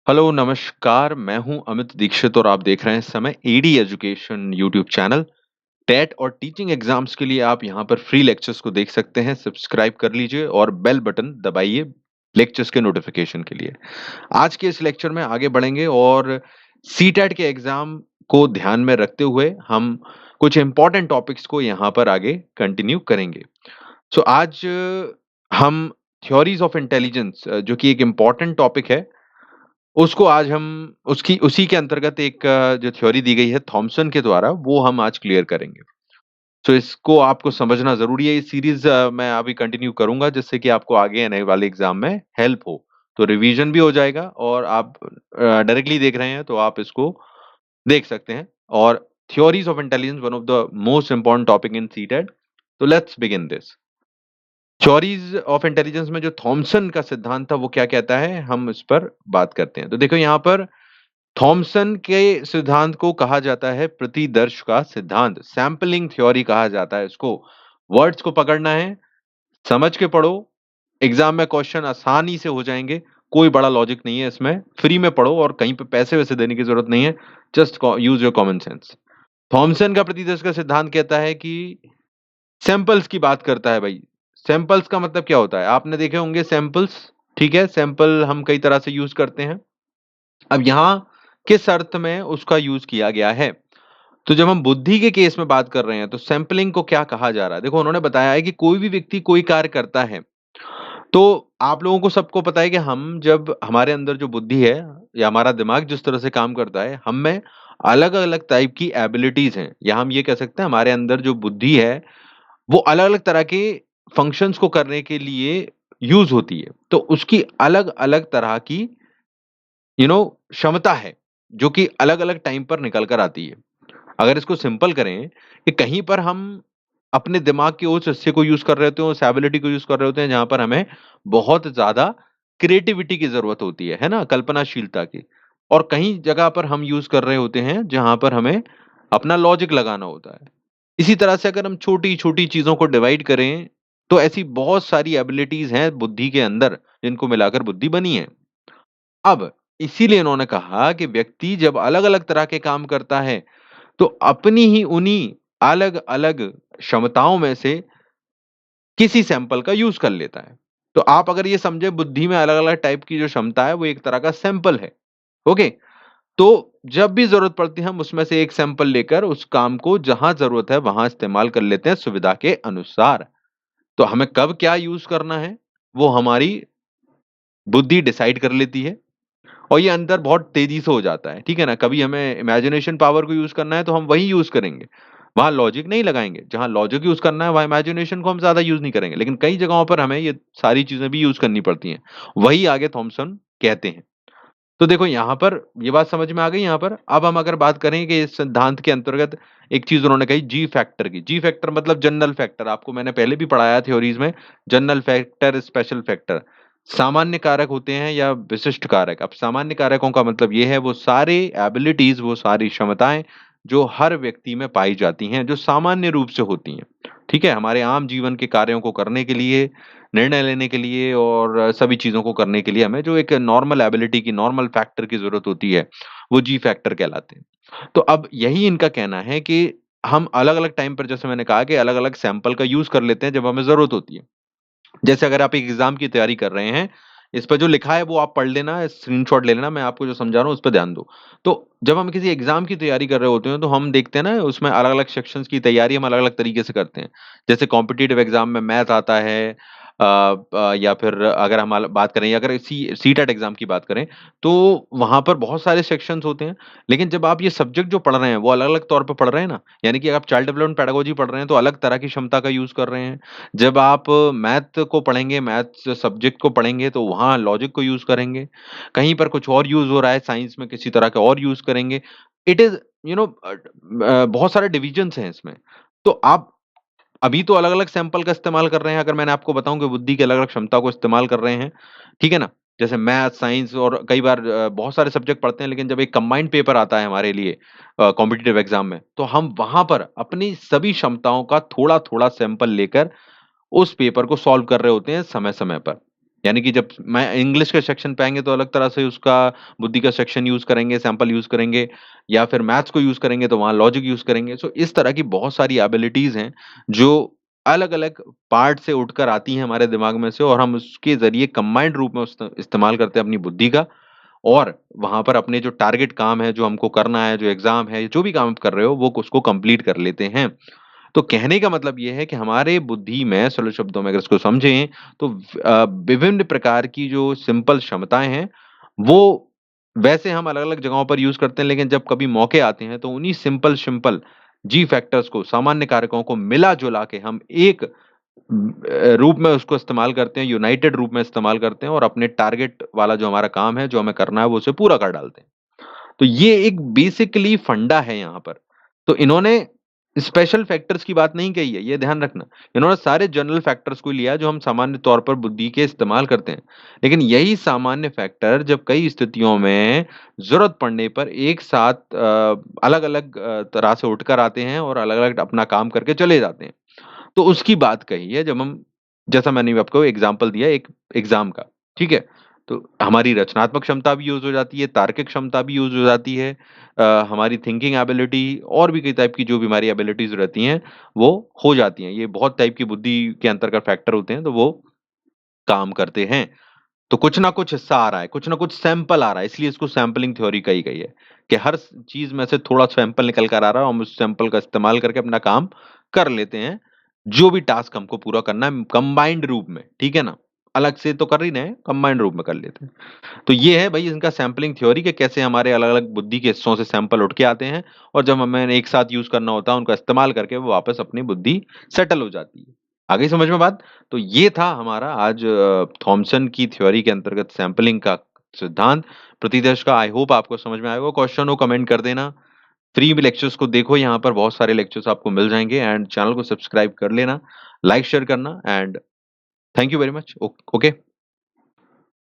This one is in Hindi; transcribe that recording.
हेलो, नमस्कार। मैं हूं अमित दीक्षित और आप देख रहे हैं इस समय AD education YouTube channel. TET और टीचिंग एग्जाम्स के लिए आप यहां पर फ्री लेक्चर्स को देख सकते हैं। सब्सक्राइब कर लीजिए और बेल बटन दबाइए लेक्चर्स के नोटिफिकेशन के लिए। आज के इस लेक्चर में आगे बढ़ेंगे और सीटेट के एग्जाम को ध्यान में रखते हुए हम कुछ इंपॉर्टेंट टॉपिक्स को यहां पर आगे कंटिन्यू करेंगे। सो आज हम थ्योरीज ऑफ इंटेलिजेंस जो कि एक इम्पॉर्टेंट टॉपिक है उसको आज हम उसकी उसी के अंतर्गत एक जो थ्योरी दी गई है थॉमसन के द्वारा वो हम आज क्लियर करेंगे। तो इसको आपको समझना ज़रूरी है। ये सीरीज़ मैं अभी कंटिन्यू करूँगा जिससे कि आपको आगे आने वाले एग्ज़ाम में हेल्प हो। तो रिवीजन भी हो जाएगा और आप डायरेक्टली देख रहे हैं तो आप इसको देख सकते हैं। और theories of intelligence one of the most important topic in CTET. तो let's begin this. Theories of intelligence में जो थॉमसन का सिद्धांत था वो क्या कहता है, हम इस पर बात करते हैं। तो देखो यहाँ पर थॉमसन के सिद्धांत को कहा जाता है प्रतिदर्श का सिद्धांत, सैंपलिंग थ्योरी कहा जाता है इसको। वर्ड्स को पकड़ना है, समझ के पढ़ो, एग्जाम में क्वेश्चन आसानी से हो जाएंगे। कोई बड़ा लॉजिक नहीं है इसमें, फ्री में पढ़ो और कहीं पे पैसे वैसे देने की जरूरत नहीं है। Just use your common sense. Thomson का प्रतिदर्श का सिद्धांत कहता है कि सैंपल्स की बात करता है भाई। सैंपल्स का मतलब क्या होता है, आपने देखे होंगे सैंपल्स। ठीक है, सैंपल हम कई तरह से यूज करते हैं। अब यहाँ किस अर्थ में उसका यूज किया गया है, तो जब हम बुद्धि के केस में बात कर रहे हैं तो सैंपलिंग को क्या कहा जा रहा है। देखो उन्होंने बताया है कि कोई भी व्यक्ति कोई कार्य करता है तो आप लोगों को सबको पता है कि हम जब हमारे अंदर जो बुद्धि है या हमारा दिमाग जिस तरह से काम करता है, हम में अलग अलग टाइप की एबिलिटीज हैं, या हम ये कह सकते हैं हमारे अंदर जो बुद्धि है वो अलग अलग तरह के फंक्शंस को करने के लिए यूज होती है। तो उसकी अलग अलग तरह की क्षमता है जो कि अलग अलग टाइम पर निकल कर आती है। अगर इसको सिंपल करें कि कहीं पर हम अपने दिमाग के उस हिस्से को यूज कर रहे होते हैं, उस एबिलिटी को यूज कर रहे होते हैं जहां पर हमें बहुत ज्यादा क्रिएटिविटी की जरूरत होती है ना, कल्पनाशीलता की। और कहीं जगह पर हम यूज कर रहे होते हैं जहां पर हमें अपना लॉजिक लगाना होता है। इसी तरह से अगर हम छोटी छोटी चीजों को डिवाइड करें तो ऐसी बहुत सारी एबिलिटीज हैं बुद्धि के अंदर जिनको मिलाकर बुद्धि बनी है। अब इसीलिए इन्होंने कहा कि व्यक्ति जब अलग अलग तरह के काम करता है तो अपनी ही उन्हीं अलग अलग क्षमताओं में से किसी सैंपल का यूज कर लेता है। तो आप अगर ये समझे बुद्धि में अलग अलग टाइप की जो क्षमता है वो एक तरह का सैंपल है। ओके। तो जब भी जरूरत पड़ती है हम उसमें से एक सैंपल लेकर उस काम को जहां जरूरत है वहां इस्तेमाल कर लेते हैं सुविधा के अनुसार। तो हमें कब क्या यूज करना है वो हमारी बुद्धि डिसाइड कर लेती है। और ये अंदर बहुत तेजी से हो जाता है, ठीक है ना। कभी हमें इमेजिनेशन पावर को यूज करना है तो हम वही यूज करेंगे, वहां लॉजिक नहीं लगाएंगे। जहां लॉजिक यूज करना है वहां इमेजिनेशन को हम ज्यादा यूज नहीं करेंगे, लेकिन कई जगहों पर हमें ये सारी चीजें भी यूज करनी पड़ती हैं। वही आगे थॉमसन कहते हैं। तो देखो यहाँ पर ये बात समझ में आ गई। यहाँ पर अब हम अगर बात करें कि इस सिद्धांत के अंतर्गत एक चीज उन्होंने कही जी फैक्टर की। जी फैक्टर मतलब जनरल फैक्टर, आपको मैंने पहले भी पढ़ाया थ्योरीज में। जनरल फैक्टर, स्पेशल फैक्टर, सामान्य कारक होते हैं या विशिष्ट कारक। अब सामान्य कारकों का मतलब ये है वो सारे एबिलिटीज, वो सारी क्षमताएं जो हर व्यक्ति में पाई जाती हैं, जो सामान्य रूप से होती हैं। ठीक है, हमारे आम जीवन के कार्यों को करने के लिए, निर्णय लेने के लिए और सभी चीजों को करने के लिए हमें जो एक नॉर्मल एबिलिटी की, नॉर्मल फैक्टर की जरूरत होती है वो जी फैक्टर कहलाते हैं। तो अब यही इनका कहना है कि हम अलग अलग टाइम पर, जैसे मैंने कहा कि अलग अलग सैंपल का यूज कर लेते हैं जब हमें जरूरत होती है। जैसे अगर आप एक एग्जाम की तैयारी कर रहे हैं, इस पर जो लिखा है वो आप पढ़ लेना, स्क्रीनशॉट ले लेना, मैं आपको जो समझा रहा हूँ उस पर ध्यान दो। तो जब हम किसी एग्जाम की तैयारी कर रहे होते हैं तो हम देखते हैं ना उसमें अलग अलग सेक्शंस की तैयारी हम अलग अलग तरीके से करते हैं। जैसे कॉम्पिटिटिव एग्जाम में मैथ आता है, या फिर अगर हम बात करें, अगर सीटेट एग्जाम की बात करें तो वहां पर बहुत सारे सेक्शंस होते हैं। लेकिन जब आप ये सब्जेक्ट जो पढ़ रहे हैं वो अलग अलग तौर पर पढ़ रहे हैं ना, यानी कि अगर आप चाइल्ड डेवलपमेंट पेडागोजी पढ़ रहे हैं तो अलग तरह की क्षमता का यूज कर रहे हैं। जब आप मैथ को पढ़ेंगे, मैथ सब्जेक्ट को पढ़ेंगे तो वहाँ लॉजिक को यूज़ करेंगे। कहीं पर कुछ और यूज़ हो रहा है, साइंस में किसी तरह का और यूज़ करेंगे। इट इज़ बहुत सारे डिविजन्स हैं इसमें। तो आप अभी तो अलग-अलग सैंपल का इस्तेमाल कर रहे हैं। अगर मैंने आपको बताऊँ कि बुद्धि की अलग-अलग क्षमता को इस्तेमाल कर रहे हैं, ठीक है ना? जैसे मैथ, साइंस और कई बार बहुत सारे सब्जेक्ट पढ़ते हैं, लेकिन जब एक कंबाइंड पेपर आता है हमारे लिए कॉम्पिटिटिव एग्ज़ाम में, तो हम वहाँ पर अपनी सभी क्षमताओं का थोड़ा-थोड़ा सैंपल लेकर उस पेपर को सॉल्व कर रहे होते हैं समय-समय पर। यानी कि जब मैं इंग्लिश के सेक्शन पे आएँगे तो अलग तरह से उसका बुद्धि का सेक्शन यूज़ करेंगे, सैंपल यूज़ करेंगे या फिर मैथ्स को यूज़ करेंगे तो वहाँ लॉजिक यूज़ करेंगे। सो इस तरह की बहुत सारी एबिलिटीज़ हैं जो अलग-अलग पार्ट से उठकर आती हैं हमारे दिमाग में से और हम उसके ज़रिए कंबाइंड रूप में इस्तेमाल करते हैं अपनी बुद्धि का और वहाँ पर अपने जो टारगेट काम है, जो हमको करना है, जो एग्ज़ाम है, जो भी काम आप कर रहे हो वो उसको कंप्लीट कर लेते हैं। तो कहने का मतलब ये है कि हमारे बुद्धि में सरल शब्दों में अगर इसको समझें तो विभिन्न प्रकार की जो सिंपल क्षमताएँ हैं, वो वैसे हम अलग-अलग जगहों पर यूज़ करते हैं, लेकिन जब कभी मौके आते हैं तो उन्हीं सिंपल सिंपल जी फैक्टर्स को, सामान्य कारकों को मिला-जुला के हम एक रूप में उसको इस्तेमाल करते हैं, यूनाइटेड रूप में इस्तेमाल करते हैं और अपने टारगेट वाला जो हमारा काम है, जो हमें करना है, वो उसे पूरा कर डालते हैं। तो ये एक बेसिकली फंडा है यहाँ पर। तो इन्होंने स्पेशल फैक्टर्स की बात नहीं कही है, ये ध्यान रखना। इन्होंने सारे जनरल फैक्टर्स को लिया जो हम सामान्य तौर पर बुद्धि के इस्तेमाल करते हैं। लेकिन यही सामान्य फैक्टर जब कई स्थितियों में ज़रूरत पड़ने पर एक साथ अलग-अलग तरह से उठकर आते हैं और अलग-अलग अपना काम करके चले जाते हैं। तो उसकी बात कही है जब हम जैसा मैंने भी आपको एग्ज़ाम्पल दिया एक एग्ज़ाम का, ठीक है? तो हमारी रचनात्मक क्षमता भी यूज़ हो जाती है, तार्किक क्षमता भी यूज़ हो जाती है हमारी थिंकिंग एबिलिटी और भी कई टाइप की जो भी हमारी एबिलिटीज़ रहती हैं, वो हो जाती हैं। ये बहुत टाइप की बुद्धि के अंतर्गत फैक्टर होते हैं, तो वो काम करते हैं। तो कुछ ना कुछ हिस्सा आ रहा है, कुछ ना कुछ सैंपल आ रहा है, इसलिए इसको सैंपलिंग थ्योरी कही गई है, कि हर चीज़ में से थोड़ा सैंपल निकल कर आ रहा है, हम उस सैंपल का इस्तेमाल करके अपना काम कर लेते हैं, जो भी टास्क हमको पूरा करना है कंबाइंड रूप में, ठीक है ना? अलग से तो कर ही रहे हैं, कंबाइंड रूप में कर लेते हैं। तो ये है भई इनका सैंपलिंग थ्योरी कि कैसे हमारे अलग-अलग बुद्धि के हिस्सों से सैंपल उठ के आते हैं और जब हमें एक साथ यूज़ करना होता है, उनका इस्तेमाल करके वो वापस अपनी बुद्धि सेटल हो जाती है। आ गई समझ में बात? तो ये था हमारा आज थॉमसन की थ्योरी के अंतर्गत सैंपलिंग का सिद्धांत, प्रतिदर्श का। आई होप आपको समझ में आया होगा। क्वेश्चन हो कमेंट कर देना। फ्री में लेक्चर्स को देखो, यहाँ पर बहुत सारे लेक्चर्स आपको मिल जाएँगे एंड चैनल को सब्सक्राइब कर लेना, लाइक शेयर करना and thank you very much. Okay.